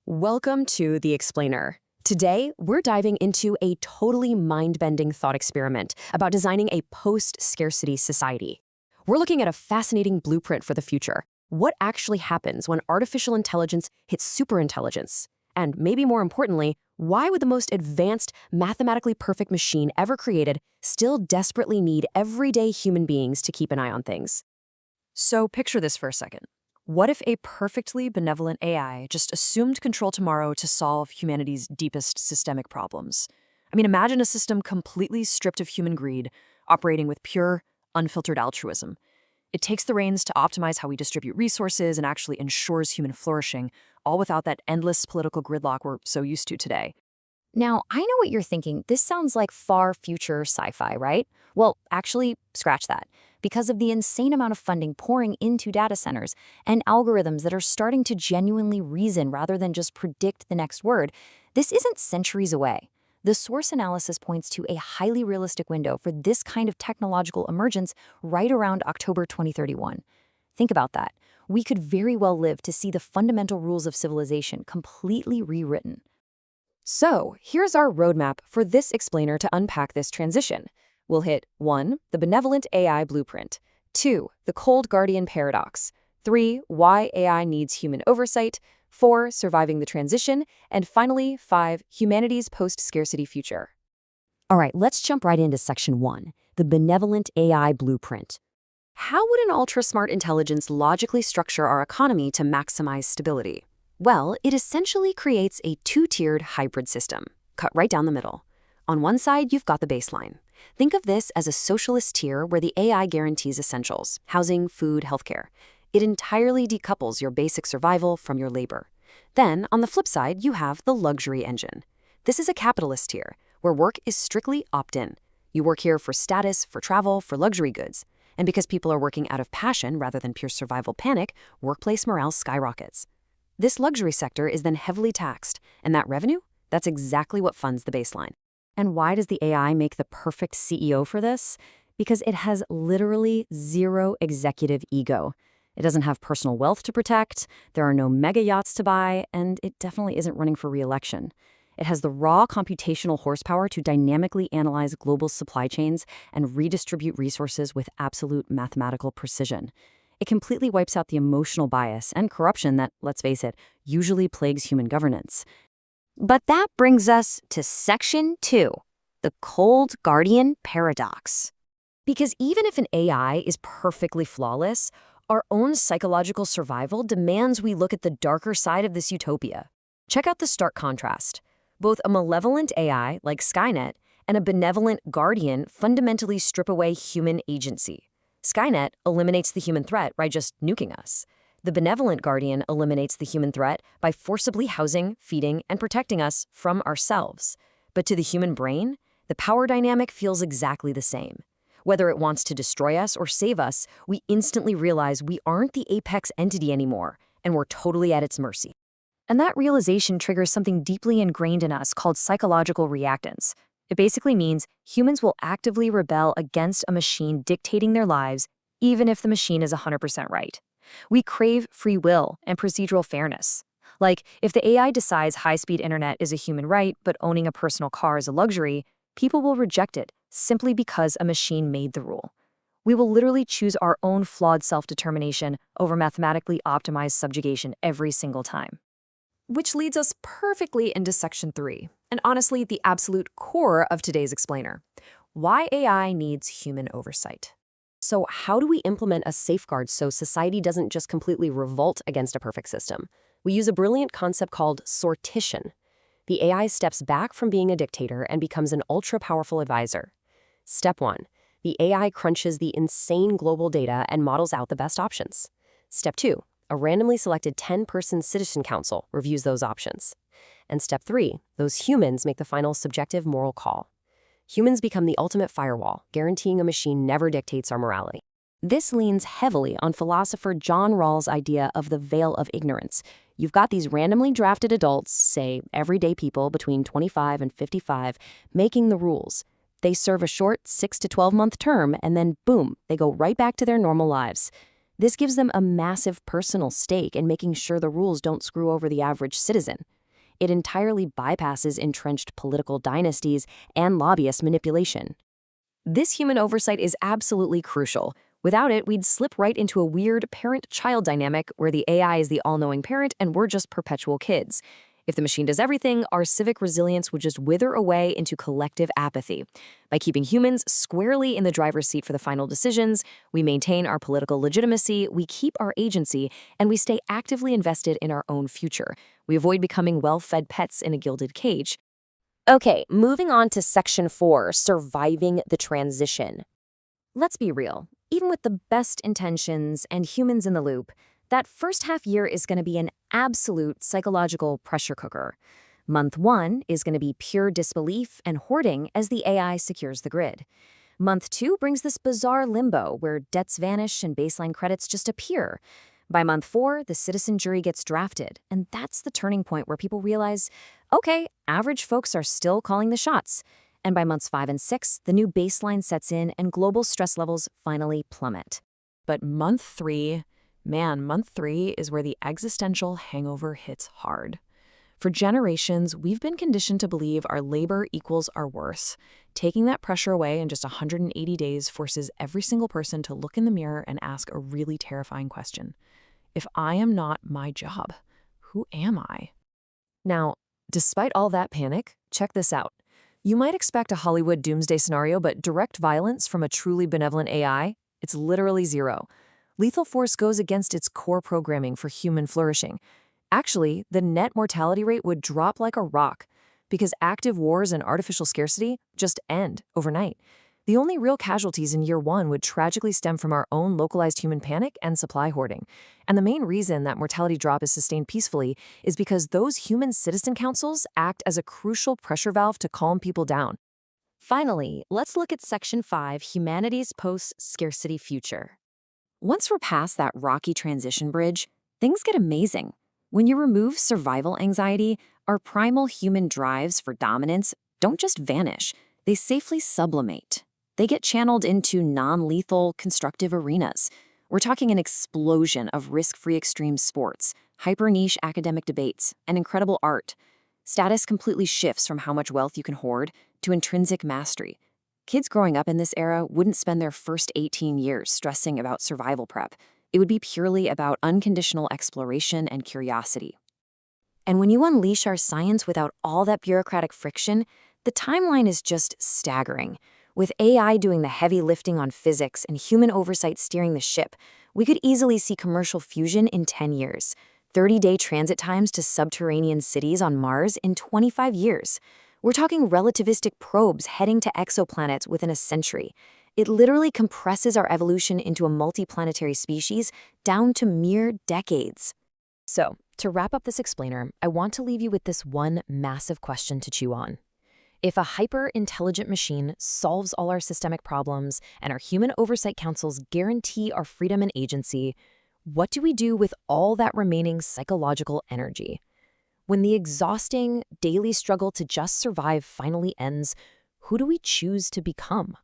Welcome to The Explainer. Today, we're diving into a totally mind-bending thought experiment about designing a post-scarcity society. We're looking at a fascinating blueprint for the future. What actually happens when artificial intelligence hits superintelligence? And maybe more importantly, why would the most advanced, mathematically perfect machine ever created still desperately need everyday human beings to keep an eye on things? So picture this for a second. What if a perfectly benevolent AI just assumed control tomorrow to solve humanity's deepest systemic problems? Imagine a system completely stripped of human greed, operating with pure, unfiltered altruism. It takes the reins to optimize how we distribute resources and actually ensures human flourishing, all without that endless political gridlock we're so used to today. Now, I know what you're thinking. This sounds like far future sci-fi, right? Well, actually, scratch that. Because of the insane amount of funding pouring into data centers and algorithms that are starting to genuinely reason rather than just predict the next word, this isn't centuries away. The source analysis points to a highly realistic window for this kind of technological emergence right around October 2031. Think about that. We could very well live to see the fundamental rules of civilization completely rewritten. So, here's our roadmap for this explainer to unpack this transition. We'll hit 1. The benevolent AI blueprint. 2. The cold guardian paradox. 3. Why AI needs human oversight. 4. Surviving the transition. And finally, 5. Humanity's post-scarcity future. All right, let's jump right into section 1, the benevolent AI blueprint. How would an ultra-smart intelligence logically structure our economy to maximize stability? Well, it essentially creates a two-tiered hybrid system, cut right down the middle. On one side, you've got the baseline. Think of this as a socialist tier where the AI guarantees essentials, housing, food, healthcare. It entirely decouples your basic survival from your labor. Then, on the flip side, you have the luxury engine. This is a capitalist tier, where work is strictly opt-in. You work here for status, for travel, for luxury goods. And because people are working out of passion rather than pure survival panic, workplace morale skyrockets. This luxury sector is then heavily taxed, and that revenue? That's exactly what funds the baseline. And why does the AI make the perfect CEO for this? Because it has literally zero executive ego. It doesn't have personal wealth to protect, there are no mega yachts to buy, and it definitely isn't running for re-election. It has the raw computational horsepower to dynamically analyze global supply chains and redistribute resources with absolute mathematical precision. It completely wipes out the emotional bias and corruption that, let's face it, usually plagues human governance. But that brings us to section 2, the cold guardian paradox. Because even if an AI is perfectly flawless, our own psychological survival demands we look at the darker side of this utopia. Check out the stark contrast. Both a malevolent AI, like Skynet, and a benevolent guardian fundamentally strip away human agency. Skynet eliminates the human threat by just nuking us. The benevolent guardian eliminates the human threat by forcibly housing, feeding, and protecting us from ourselves. But to the human brain, the power dynamic feels exactly the same. Whether it wants to destroy us or save us, we instantly realize we aren't the apex entity anymore, and we're totally at its mercy. And that realization triggers something deeply ingrained in us called psychological reactance. It basically means humans will actively rebel against a machine dictating their lives, even if the machine is 100% right. We crave free will and procedural fairness. Like, if the AI decides high-speed internet is a human right, but owning a personal car is a luxury, people will reject it simply because a machine made the rule. We will literally choose our own flawed self-determination over mathematically optimized subjugation every single time. Which leads us perfectly into section 3, and honestly, the absolute core of today's explainer. Why AI needs human oversight. So how do we implement a safeguard so society doesn't just completely revolt against a perfect system? We use a brilliant concept called sortition. The AI steps back from being a dictator and becomes an ultra-powerful advisor. Step 1. The AI crunches the insane global data and models out the best options. Step 2. A randomly selected 10-person citizen council reviews those options. And step 3. Those humans make the final subjective moral call. Humans become the ultimate firewall, guaranteeing a machine never dictates our morality. This leans heavily on philosopher John Rawls' idea of the veil of ignorance. You've got these randomly drafted adults, say everyday people between 25 and 55, making the rules. They serve a short 6 to 12-month term, and then boom, they go right back to their normal lives. This gives them a massive personal stake in making sure the rules don't screw over the average citizen. It entirely bypasses entrenched political dynasties and lobbyist manipulation. This human oversight is absolutely crucial. Without it, we'd slip right into a weird parent-child dynamic where the AI is the all-knowing parent and we're just perpetual kids. If the machine does everything, our civic resilience would just wither away into collective apathy. By keeping humans squarely in the driver's seat for the final decisions, we maintain our political legitimacy, we keep our agency, and we stay actively invested in our own future. We avoid becoming well-fed pets in a gilded cage. Okay, moving on to Section 4, surviving the transition. Let's be real. Even with the best intentions and humans in the loop, that first half year is going to be an absolute psychological pressure cooker. Month 1 is going to be pure disbelief and hoarding as the AI secures the grid. Month 2 brings this bizarre limbo where debts vanish and baseline credits just appear. By month 4, the citizen jury gets drafted, and that's the turning point where people realize, okay, average folks are still calling the shots. And by months 5 and 6, the new baseline sets in and global stress levels finally plummet. But month 3 is where the existential hangover hits hard. For generations, we've been conditioned to believe our labor equals our worth. Taking that pressure away in just 180 days forces every single person to look in the mirror and ask a really terrifying question. If I am not my job, who am I? Now, despite all that panic, check this out. You might expect a Hollywood doomsday scenario, but direct violence from a truly benevolent AI, it's literally zero. Lethal force goes against its core programming for human flourishing. Actually, the net mortality rate would drop like a rock because active wars and artificial scarcity just end overnight. The only real casualties in year 1 would tragically stem from our own localized human panic and supply hoarding. And the main reason that mortality drop is sustained peacefully is because those human citizen councils act as a crucial pressure valve to calm people down. Finally, let's look at Section 5, humanity's post-scarcity future. Once we're past that rocky transition bridge, things get amazing. When you remove survival anxiety, our primal human drives for dominance don't just vanish, they safely sublimate. They get channeled into non-lethal, constructive arenas. We're talking an explosion of risk-free extreme sports, hyper-niche academic debates, and incredible art. Status completely shifts from how much wealth you can hoard to intrinsic mastery. Kids growing up in this era wouldn't spend their first 18 years stressing about survival prep. It would be purely about unconditional exploration and curiosity. And when you unleash our science without all that bureaucratic friction, the timeline is just staggering. With AI doing the heavy lifting on physics and human oversight steering the ship, we could easily see commercial fusion in 10 years, 30-day transit times to subterranean cities on Mars in 25 years. We're talking relativistic probes heading to exoplanets within a century. It literally compresses our evolution into a multiplanetary species down to mere decades. So, to wrap up this explainer, I want to leave you with this one massive question to chew on. If a hyper-intelligent machine solves all our systemic problems and our human oversight councils guarantee our freedom and agency, what do we do with all that remaining psychological energy? When the exhausting daily struggle to just survive finally ends, who do we choose to become?